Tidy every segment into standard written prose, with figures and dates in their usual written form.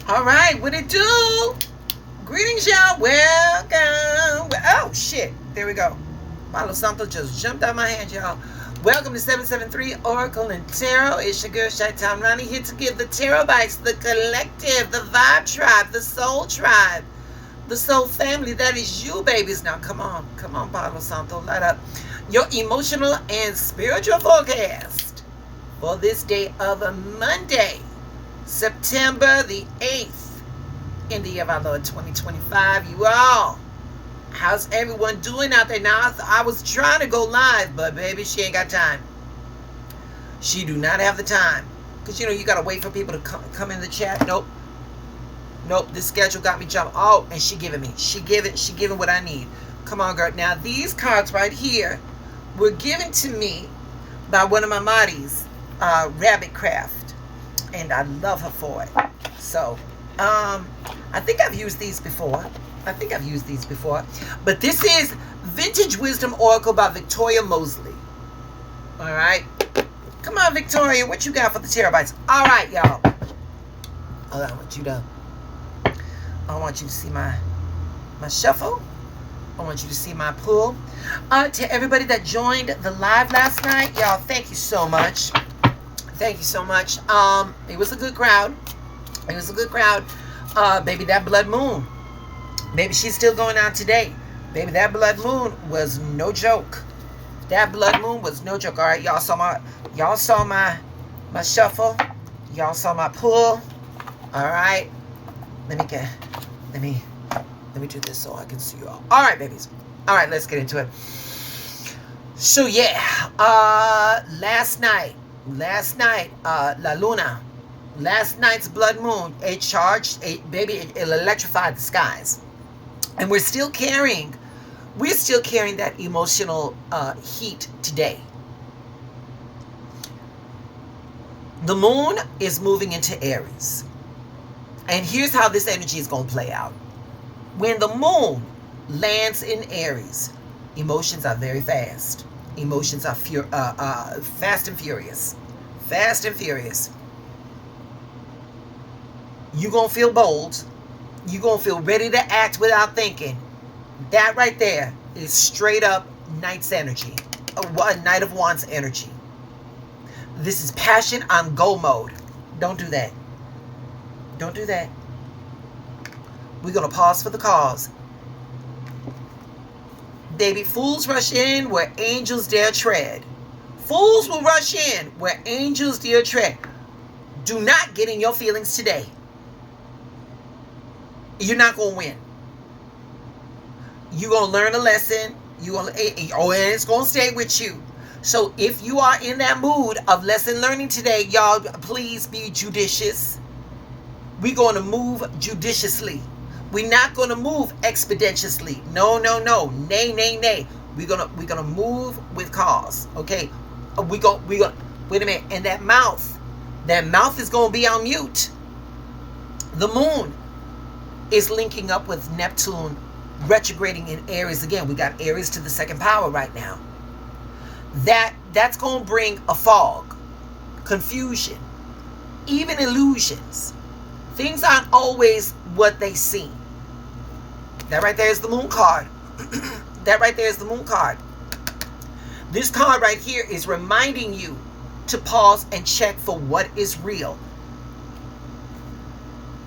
All right, what it do? Greetings, y'all. Welcome. Oh, shit. There we go. Palo Santo just jumped out my hand, y'all. Welcome to 773 Oracle and Tarot. It's your girl, Shaitan Rani, here to give the tarot bites, the collective, the vibe tribe, the soul tribe, the soul family. That is you, babies. Now, come on. Come on, Palo Santo. Light up your emotional and spiritual forecast for this day of a Monday, September the 8th, in the year of our Lord 2025. You all, how's everyone doing out there? Now, I was trying to go live, but baby, she ain't got time. She do not have the time. Because, you know, you got to wait for people to come in the chat. Nope. This schedule got me jumped. Oh, and she giving what I need. Come on, girl. Now, these cards right here were given to me by one of my Maris, Rabbit Craft. And I love her for it. So, I think I've used these before. But this is Vintage Wisdom Oracle by Victoria Mosley. All right. Come on, Victoria. What you got for the terabytes? All right, y'all. I want you to see my shuffle. I want you to see my pull. To everybody that joined the live last night, y'all, thank you so much. It was a good crowd. Baby, that blood moon. Baby, she's still going on today. Baby, that blood moon was no joke. All right, y'all saw my shuffle. Y'all saw my pull. All right. Let me do this so I can see you all. All right, babies. All right, let's get into it. So yeah, last night, La Luna, last night's blood moon, it electrified the skies. And we're still carrying that emotional heat today. The moon is moving into Aries. And here's how this energy is going to play out. When the moon lands in Aries, emotions are very fast. Emotions are fast and furious. You're going to feel bold. You're going to feel ready to act without thinking. That right there is straight up Knight's energy. A Knight of Wands energy. This is passion on go mode. Don't do that. We're going to pause for the cause. Baby, fools rush in where angels dare tread. Fools will rush in where angels dare tread. Do not get in your feelings today. You're not going to win. You're going to learn a lesson. And it's going to stay with you. So if you are in that mood of lesson learning today, y'all, please be judicious. We're going to move judiciously. We're not going to move expeditiously. No. Nay. We're gonna move with cause. Okay? We go wait a minute. And that mouth is going to be on mute. The moon is linking up with Neptune retrograding in Aries again. We got Aries to the second power right now. That's going to bring a fog, confusion, even illusions. Things aren't always what they seem. That right there is the moon card. This card right here is reminding you to pause and check for what is real.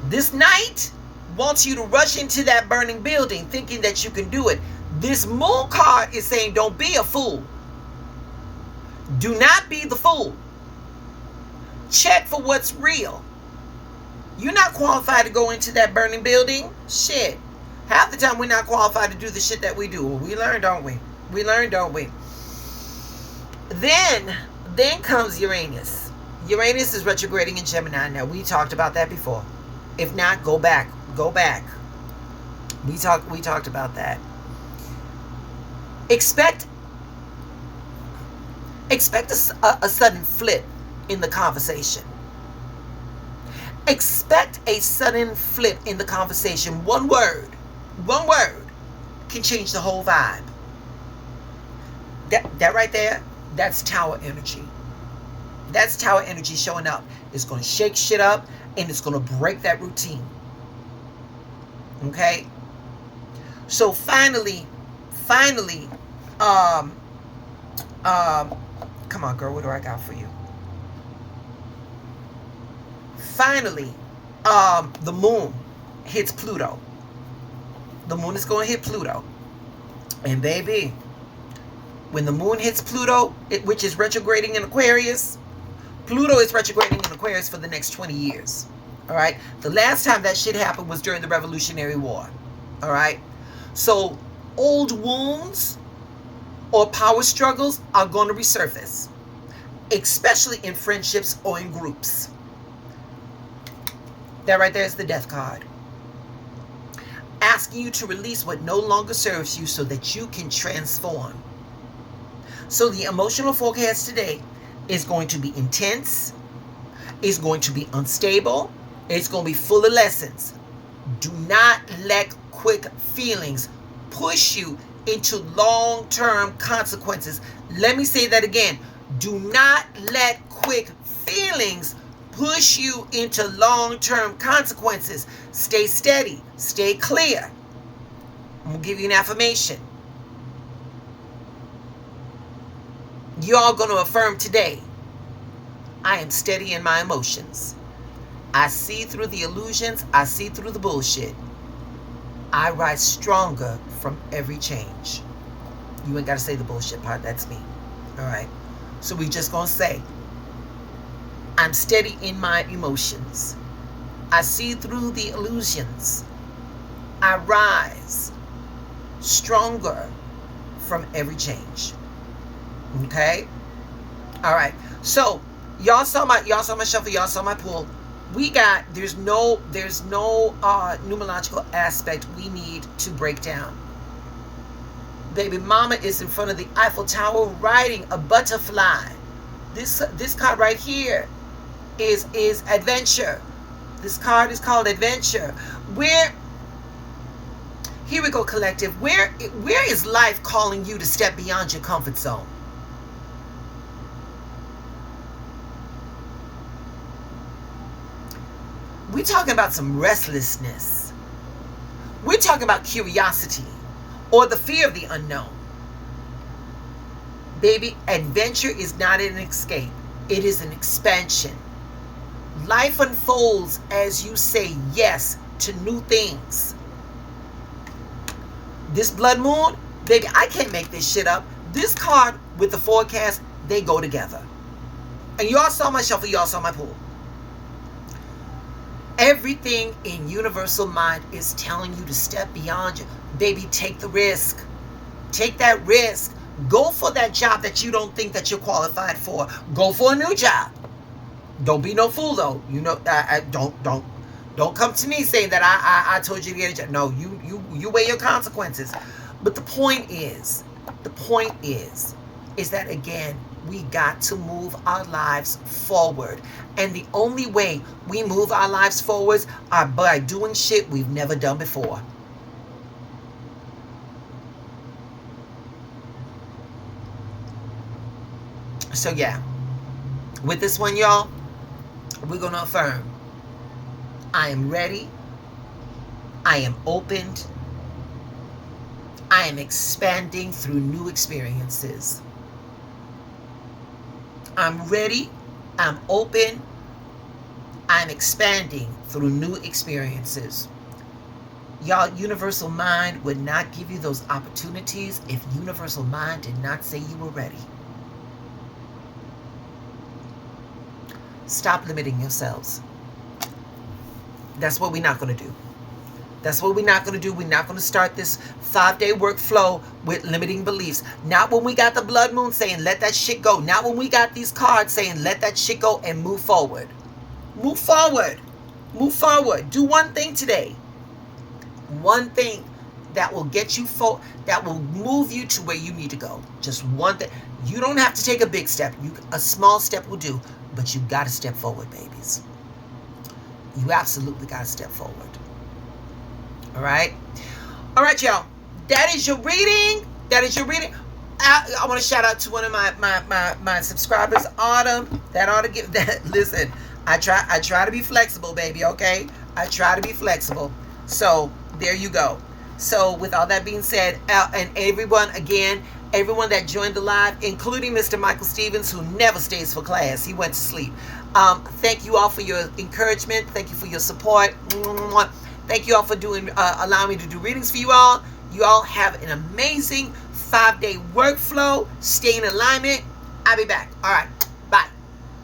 This night wants you to rush into that burning building thinking that you can do it. This moon card is saying don't be a fool. Do not be the fool. Check for what's real. You're not qualified to go into that burning building. Shit. Half the time we're not qualified to do the shit that we do. We learn, don't we? Then comes Uranus. Uranus is retrograding in Gemini. Now, we talked about that before. If not, go back. We talked about that. Expect a sudden flip in the conversation. Expect a sudden flip in the conversation. One word can change the whole vibe. That right there, that's Tower energy. That's Tower energy showing up. It's going to shake shit up and it's going to break that routine. Okay? So finally, um, come on, girl, what do I got for you? Finally, the moon hits Pluto. The moon is going to hit Pluto. And baby, when the moon hits Pluto, which is retrograding in Aquarius, Pluto is retrograding in Aquarius for the next 20 years. All right? The last time that shit happened was during the Revolutionary War. All right? So old wounds or power struggles are going to resurface, especially in friendships or in groups. That right there is the death card. Asking you to release what no longer serves you so that you can transform. So the emotional forecast today is going to be intense. It's going to be unstable. It's going to be full of lessons. Do not let quick feelings push you into long-term consequences. Let me say that again. Do not let quick feelings push you into long-term consequences. Stay steady. Stay clear. I'm going to give you an affirmation. You're going to affirm today. I am steady in my emotions. I see through the illusions. I see through the bullshit. I rise stronger from every change. You ain't got to say the bullshit part. That's me. All right. So we just going to say, I'm steady in my emotions. I see through the illusions. I rise stronger from every change. Okay? All right. So y'all saw my shuffle, y'all saw my pull. We got there's no numerological aspect we need to break down. Baby mama is in front of the Eiffel Tower riding a butterfly. This card right here is adventure. This card is called adventure. Here we go, collective. Where is life calling you to step beyond your comfort zone? We're talking about some restlessness. We're talking about curiosity or the fear of the unknown. Baby, adventure is not an escape. It is an expansion. Life unfolds as you say yes to new things. This blood moon, baby, I can't make this shit up. This card with the forecast, they go together. And y'all saw my shuffle, y'all saw my pool. Everything in universal mind is telling you to step beyond you. Baby, take the risk. Take that risk. Go for that job that you don't think that you're qualified for. Go for a new job. Don't be no fool though. You know, don't come to me saying that I told you to get a job. No, you weigh your consequences. But the point is that again, we got to move our lives forward. And the only way we move our lives forward are by doing shit we've never done before. So yeah, with this one, y'all, we're going to affirm. I am ready. I am opened. I am expanding through new experiences. I'm ready. I'm open. I'm expanding through new experiences. Y'all, Universal Mind would not give you those opportunities if Universal Mind did not say you were ready. Stop limiting yourselves. That's what we're not going to do. That's what we're not going to do. We're not going to start this 5-day workflow with limiting beliefs. Not when we got the blood moon saying, let that shit go. Not when we got these cards saying, let that shit go and move forward. Move forward. Move forward. Do one thing today. One thing that will get you that will move you to where you need to go. Just one thing. You don't have to take a big step. A small step will do. But you got to step forward, babies. You absolutely got to step forward. All right? All right, y'all. That is your reading. That is your reading. I want to shout out to one of my subscribers, Autumn. That ought to give that. Listen, I try to be flexible, baby, okay? I try to be flexible. So there you go. So with all that being said, and everyone, again, everyone that joined the live, including Mr. Michael Stevens, who never stays for class. He went to sleep. Thank you all for your encouragement. Thank you for your support. Thank you all for allowing me to do readings for you all. You all have an amazing 5-day workflow. Stay in alignment. I'll be back. All right.